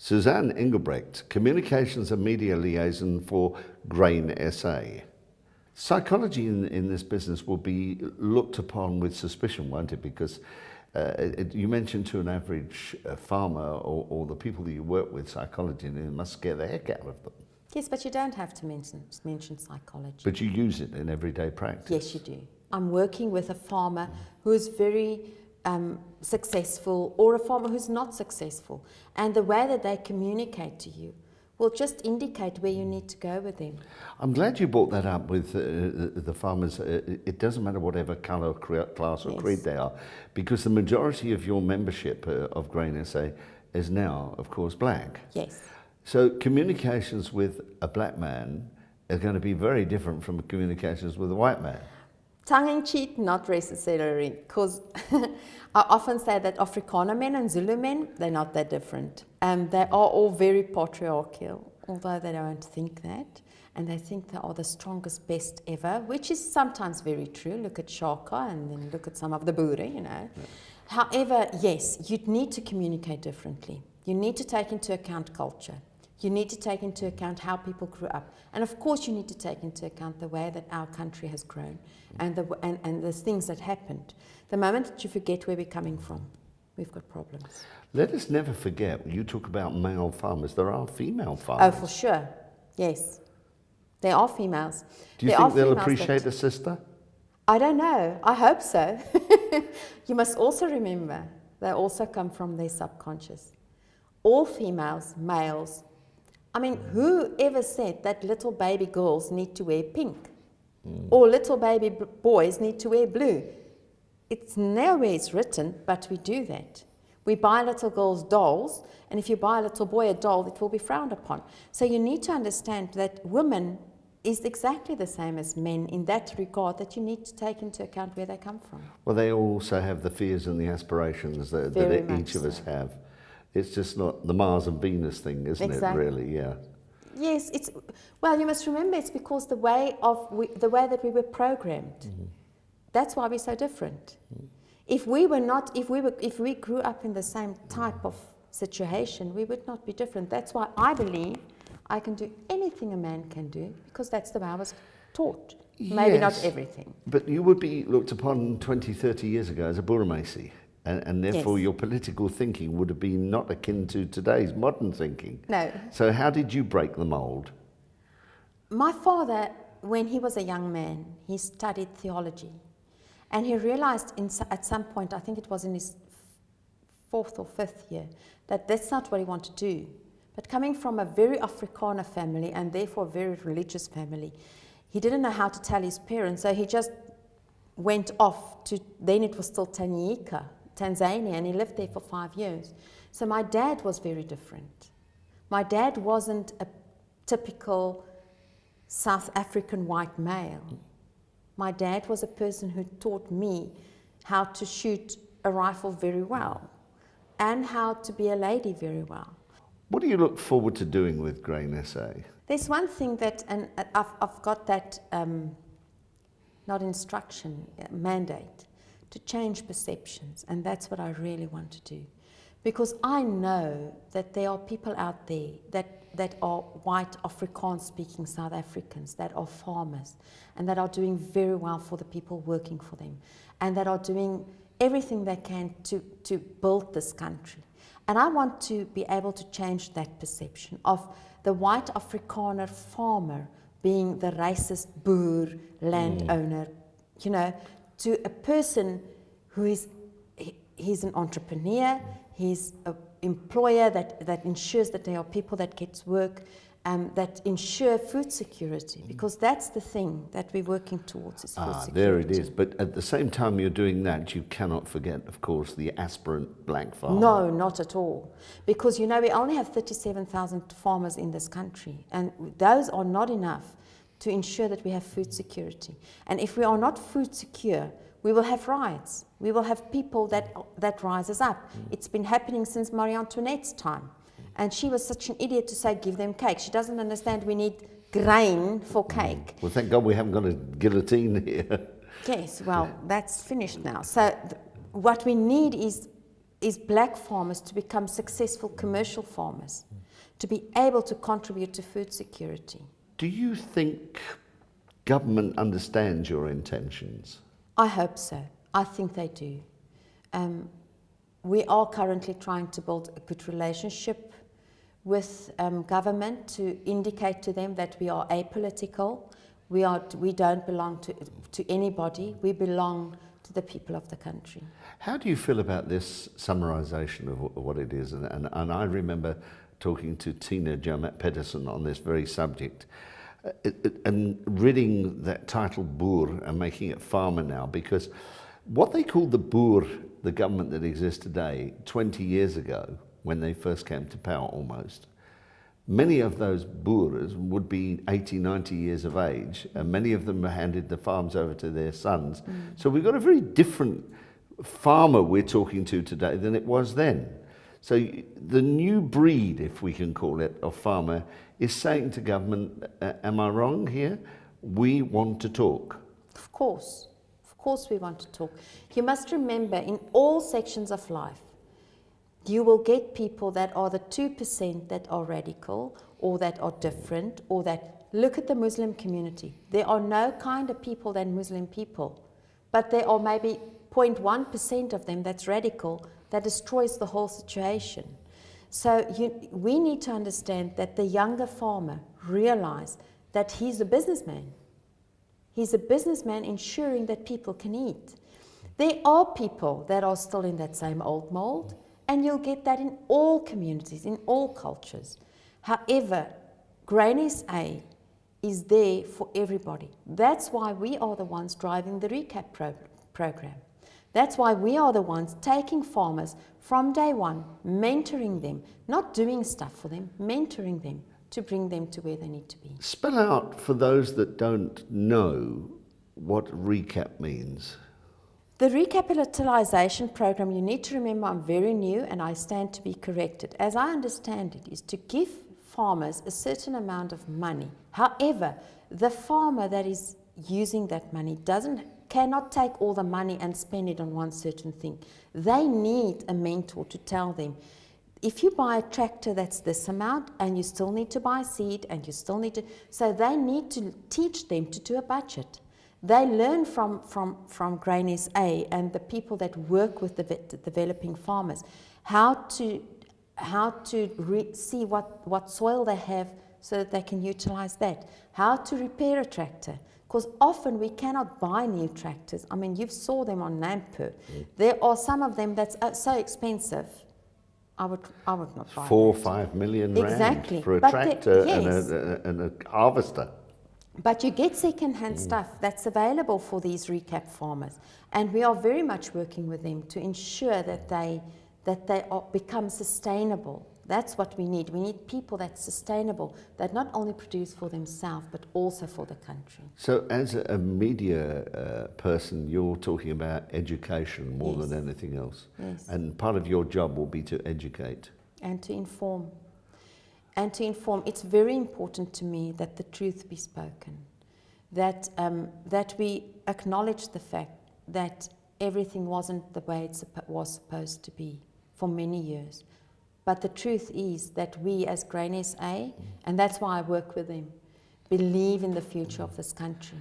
Suzanne Engelbrecht, Communications and Media Liaison for Grain SA. Psychology in this business will be looked upon with suspicion, won't it? Because you mentioned to an average farmer or the people that you work with psychology, and it must scare the heck out of them. Yes, but you don't have to mention psychology. But you use it in everyday practice. Yes, you do. I'm working with a farmer who is very successful, or a farmer who's not successful, and the way that they communicate to you will just indicate where you need to go with them. I'm glad you brought that up with the farmers. It doesn't matter whatever colour, class or creed they are, because the majority of your membership of Grain SA is now, of course, black. Yes. So communications with a black man are going to be very different from communications with a white man. Tongue-in-cheek, not necessarily, because I often say that Afrikaner men and Zulu men, they're not that different. They are all very patriarchal, although they don't think that. And they think they are the strongest, best ever, which is sometimes very true. Look at Shaka and then look at some of the Boere, you know. Yeah. However, yes, you need to communicate differently. You need to take into account culture. You need to take into account how people grew up. And of course you need to take into account the way that our country has grown and the things that happened. The moment that you forget where we're coming from, we've got problems. Let us never forget, when you talk about male farmers, there are female farmers. Oh, for sure. Yes. There are females. Do you think they'll appreciate a sister? I don't know. I hope so. You must also remember, they also come from their subconscious. All females, males, I mean, whoever said that little baby girls need to wear pink or little baby boys need to wear blue? It's nowhere it's written, but we do that. We buy little girls dolls, and if you buy a little boy a doll, it will be frowned upon. So you need to understand that women is exactly the same as men in that regard, that you need to take into account where they come from. Well, they also have the fears and the aspirations that each of us have. It's just not the Mars and Venus thing, isn't it, really? Yeah. Yes, well, you must remember it's because the way that we were programmed. That's why we're so different. If we grew up in the same type of situation, we would not be different. That's why I believe I can do anything a man can do, because that's the way I was taught. Maybe not everything. But you would be looked upon 20, 30 years ago as a Burmese. And therefore your political thinking would have been not akin to today's modern thinking. No. So how did you break the mould? My father, when he was a young man, he studied theology. And he realized at some point, I think it was in his 4th or 5th year, that that's not what he wanted to do. But coming from a very Afrikaner family and therefore a very religious family, he didn't know how to tell his parents, so he just went off to, then it was still Tanganyika, Tanzania, and he lived there for 5 years. So my dad was very different. My dad wasn't a typical South African white male. My dad was a person who taught me how to shoot a rifle very well and how to be a lady very well. What do you look forward to doing with Grain SA? There's one thing that, and I've got that, not instruction, mandate, to change perceptions, and that's what I really want to do. Because I know that there are people out there that are white Afrikaans-speaking South Africans, that are farmers, and that are doing very well for the people working for them, and that are doing everything they can to build this country. And I want to be able to change that perception of the white Afrikaner farmer being the racist Boer landowner, you know, to a person who he's an entrepreneur, he's an employer that ensures that there are people that get work, that ensure food security, because that's the thing that we're working towards, is food security. There it is. But at the same time you're doing that, you cannot forget, of course, the aspirant black farmer. No, not at all. Because, you know, we only have 37,000 farmers in this country, and those are not enough to ensure that we have food security. And if we are not food secure, we will have riots. We will have people that rises up. It's been happening since Marie Antoinette's time. And she was such an idiot to say, give them cake. She doesn't understand we need grain for cake. Well, thank God we haven't got a guillotine here. Yes, well, that's finished now. So what we need is black farmers to become successful commercial farmers. to be able to contribute to food security. Do you think government understands your intentions? I hope so. I think they do. We are currently trying to build a good relationship with government to indicate to them that we are apolitical. We don't belong to anybody. We belong to the people of the country. How do you feel about this summarisation of what it is? And I remember talking to Tina Jomet Pedersen on this very subject, and ridding that title boer and making it farmer now, because what they called the boer, the government that exists today, 20 years ago, when they first came to power almost, many of those boers would be 80, 90 years of age, and many of them handed the farms over to their sons. So we've got a very different farmer we're talking to today than it was then. So the new breed, if we can call it, of farmer is saying to government, am I wrong here? We want to talk. Of course we want to talk. You must remember, in all sections of life, you will get people that are the 2% that are radical or that are different or that look at the Muslim community. There are no kinder people than Muslim people, but there are maybe 0.1% of them that's radical that destroys the whole situation. So we need to understand that the younger farmer realize that he's a businessman. He's a businessman ensuring that people can eat. There are people that are still in that same old mold, and you'll get that in all communities, in all cultures. However, Grain SA is there for everybody. That's why we are the ones driving the recap program. That's why we are the ones taking farmers from day one, mentoring them, not doing stuff for them, mentoring them to bring them to where they need to be. Spell out for those that don't know what recap means. The recapitalisation program, you need to remember I'm very new and I stand to be corrected. As I understand it, is to give farmers a certain amount of money. However, the farmer that is using that money cannot take all the money and spend it on one certain thing. They need a mentor to tell them, if you buy a tractor that's this amount and you still need to buy seed and you still need to, so they need to teach them to do a budget. They learn from Grain SA and the people that work with the developing farmers how to see what soil they have so that they can utilize that, how to repair a tractor. Because often we cannot buy new tractors. I mean, you saw them on Nampo. There are some of them that's so expensive. I would not buy 4 or that. 5 million Exactly. rand for a But tractor yes. and a harvester. But you get second-hand stuff that's available for these recap farmers. And we are very much working with them to ensure that they become sustainable. That's what we need. We need people that's sustainable, that not only produce for themselves, but also for the country. So as a media person, you're talking about education more Yes. than anything else. Yes. And part of your job will be to educate. And to inform. And to inform. It's very important to me that the truth be spoken. That we acknowledge the fact that everything wasn't the way it was supposed to be for many years. But the truth is that we as Grain SA, and that's why I work with them, believe in the future of this country.